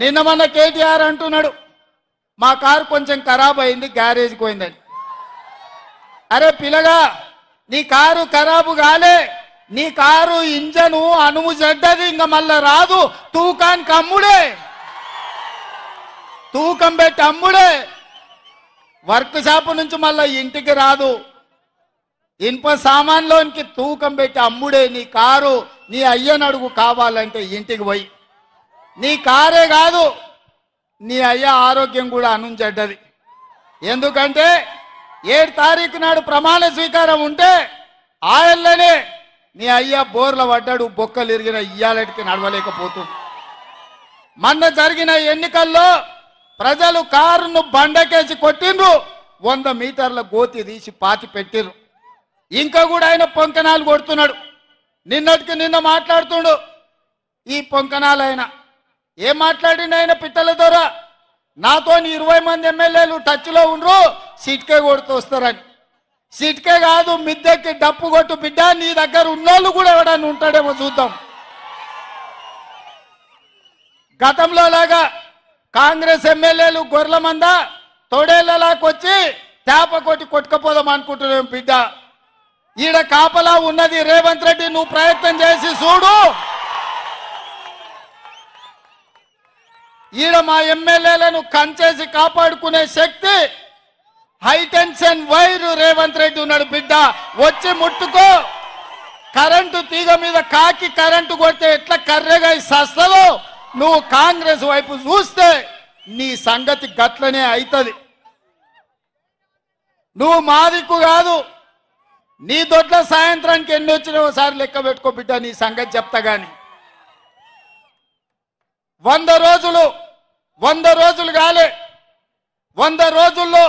నిన్న మన కేటీఆర్ అంటున్నాడు మా కారు కొంచెం ఖరాబ్ అయింది గ్యారేజ్కి పోయిందని. అరే పిల్లగా, నీ కారు ఖరాబు కాలే, నీ కారు ఇంజను అనుము చెడ్డది, ఇంకా మళ్ళా రాదు. తూకానికి అమ్ముడే, తూకం పెట్టి అమ్ముడే. వర్క్ షాప్ నుంచి మళ్ళా ఇంటికి రాదు. ఇనుప సామాన్లోనికి తూకం పెట్టి అమ్ముడే నీ కారు. నీ అయ్యనడుగు కావాలంటే ఇంటికి పోయి. నీ కారే కాదు, నీ అయ్య ఆరోగ్యం కూడా అనుంచెడ్డది. ఎందుకంటే 7 తారీఖు నాడు ప్రమాణ స్వీకారం ఉంటే ఆయననే నీ అయ్య బోర్ల పడ్డాడు, బొక్కలు ఇరిగిన ఇయ్యాలటికి నడవలేకపోతుంది. మొన్న జరిగిన ఎన్నికల్లో ప్రజలు కారును బండకేసి కొట్టిండ్రు, 100 మీటర్ల గోతి తీసి పాతి పెట్టిర్రు. ఇంకా కూడా ఆయన పొంకనాలు కొడుతున్నాడు. నిన్నటికి నిన్న మాట్లాడుతుండు ఈ పొంకనాలు. ఆయన ఏం మాట్లాడిండు? ఆయన పిట్టల ద్వారా నాతో 20 మంది ఎమ్మెల్యేలు టచ్లో ఉండ్రు, సిట్కే కొడుతూ వస్తారని. సిట్కే కాదు, మిద్దెకి డప్పు కొట్టు బిడ్డ, నీ దగ్గర ఉన్నోళ్ళు కూడా ఎవడన్నా ఉంటాడేమో చూద్దాం. గతంలో లాగా కాంగ్రెస్ ఎమ్మెల్యేలు గొర్రెల మంద తొడేళ్లలాకొచ్చి తేప కొట్టి కొట్టుకపోదాం అనుకుంటున్నాం బిడ్డ. ఈడ కాపలా ఉన్నది రేవంత్ రెడ్డి, నువ్వు ప్రయత్నం చేసి చూడు. ఈడ మా ఎమ్మెల్యేలను కంచేసి కాపాడుకునే శక్తి హైటెన్షన్ వైర్ రేవంత్ రెడ్డి ఉన్నాడు బిడ్డ. వచ్చి ముట్టుకో. కరెంటు తీగ మీద కాకి కరెంటు కొడితే ఎట్లా కర్రెగా సస్తదో, నువ్వు కాంగ్రెస్ వైపు చూస్తే నీ సంగతి గట్లనే అవుతుంది. నువ్వు మాదిక్కు కాదు, నీ దొడ్ల సాయంత్రానికి ఎన్ని వచ్చినా ఒకసారి లెక్క పెట్టుకో బిడ్డ, నీ సంగతి చెప్తా గాని. 100 రోజులు కాలే, 100 రోజుల్లో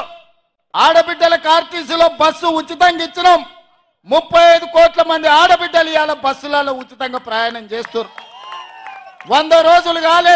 ఆడబిడ్డలకు ఆర్టీసీలో బస్సు ఉచితంగా ఇచ్చినాం. 35 కోట్ల మంది ఆడబిడ్డలు ఇవాళ బస్సులలో ఉచితంగా ప్రయాణం చేస్తారు. 100 రోజులు కాలే.